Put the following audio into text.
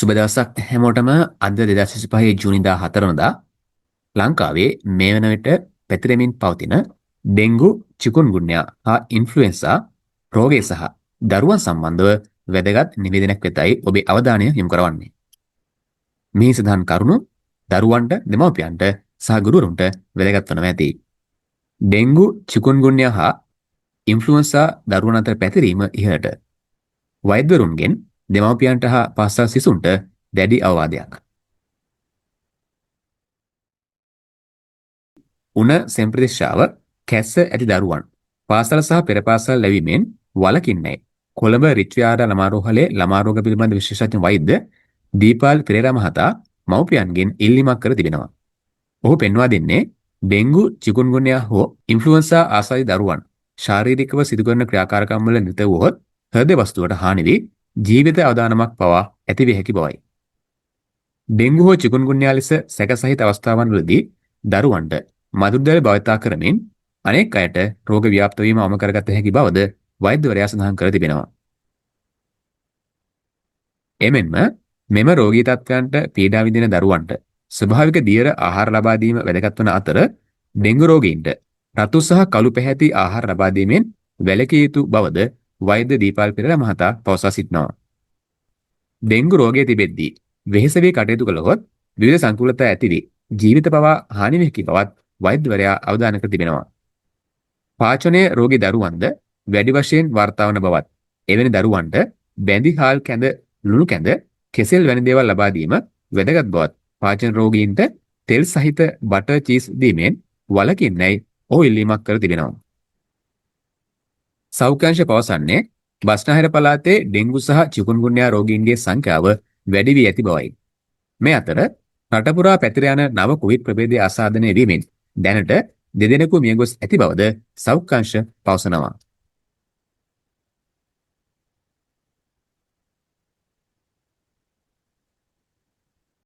සුබ දවසක් හැමෝටම අද 2025 ජූනි 14 වනදා ලංකාවේ මේ වන විට පැතිරෙමින් පවතින ඩෙන්ගු, චිකුන්ගුන්යා හා ඉන්ෆ්ලුවෙන්සා රෝගය සහ දරුවන් සම්බන්ධව වැදගත් නිවේදනයක් වෙතයි ඔබේ අවධානය යොමු කරවන්නේ. මේ සඳහන් කරුණු දරුවන්ට, දෙමව්පියන්ට සහ ගුරුවරුන්ට වැදගත් වනවා ඇති. ඩෙන්ගු, චිකුන්ගුන්යා හා ඉන්ෆ්ලුවෙන්සා දරුවන් අතර පැතිරීම ඉහළට. වෛද්‍යවරුන්ගෙන් දෙමව්පියන්ට හා පාසල් සිසුන්ට දැඩි අවවාදයක්. උණ සෙම්ප්‍රදේශාව කැස්ස ඇති දරුවන් පාසල සහ පෙර පාසල් ලැබීමෙන් වළකින්නේ. කොළඹ රිච්විආරා ළමා රෝහලේ ළමා රෝග පිළිබඳ විශේෂඥ වෛද්‍ය දීපාල් පෙරේරා මහතා මව්පියන්ගෙන් ඉල්ලීමක් කර තිබෙනවා. ඔහු පෙන්වා දෙන්නේ ඩෙන්ගු, චිකුන්ගුන්යා හෝ ඉන්ෆ්ලුවෙන්සා ආසාදී දරුවන් ශාරීරිකව සිදු කරන ක්‍රියාකාරකම් වල නිරත වූහොත් හෘද වස්තුවට හානි වී ජීවිත අවදානමක් පවා ඇතිවිය හැකි බවයි. ඩෙන්ගු හෝ චිකුන්ගුන්යා ලෙස සැක සහිත අවස්ථාවන් වලදී දරුවන්ට මදුරුදැල් භාවිතා කරමින් අනෙක් අයට රෝග ව්‍යාප්ත වීම අවම කරගත හැකි බවද වෛද්‍යවරයා සඳහන් කර තිබෙනවා. එමෙන්ම මෙම රෝගී තත්ත්වයන්ට පීඩා විඳින දරුවන්ට ස්වභාවික දියර ආහාර ලබා දීම වැදගත් වන අතර ඩෙන්ගු රෝගීන්ට රතු සහ කළු පැහැති ආහාර ලබා දීමෙන් වැළකී යුතු බවද වෛද්‍ය දීපාල් පෙරේරා මහතා පවසා සිටිනවා. ඩෙන්ගු රෝගය තිබෙද්දී වෙහෙස වී කටයුතු කළහොත් විවිධ සංකූලතා ඇති වී ජීවිත පවා හානි වේ කි බවත් වෛද්‍යවරයා අවධානය කර තිබෙනවා. පාචනයේ රෝගී දරුවන්ද වැඩි වශයෙන් වාර්තා වන බවත් එවැනි දරුවන්ට බැඳි හාල් කැඳ, ලුණු කැඳ, කෙසෙල් වැනි දේවල් ලබා දීම වැදගත් බවත් පාචන රෝගීන්ට තෙල් සහිත බටර් චීස් දීමෙන් වළකින්නයි ඔහු ඉල්ලීමක් කර තිබෙනවා. සෞඛ්‍ය අංශ පවසන්නේ බස්නාහිර පළාතේ ඩෙන්ගු සහ චිකුන්ගුන්යා රෝගීන්ගේ සංඛ්‍යාව වැඩි වී ඇති බවයි. මේ අතර රට පුරා පැතිර යන නව කොවිඩ් ප්‍රභේදය ආසාදනය වීමෙන් දැනට දෙදෙනෙකු මියගොස් ඇති බවද සෞඛ්‍ය අංශ පවසනවා.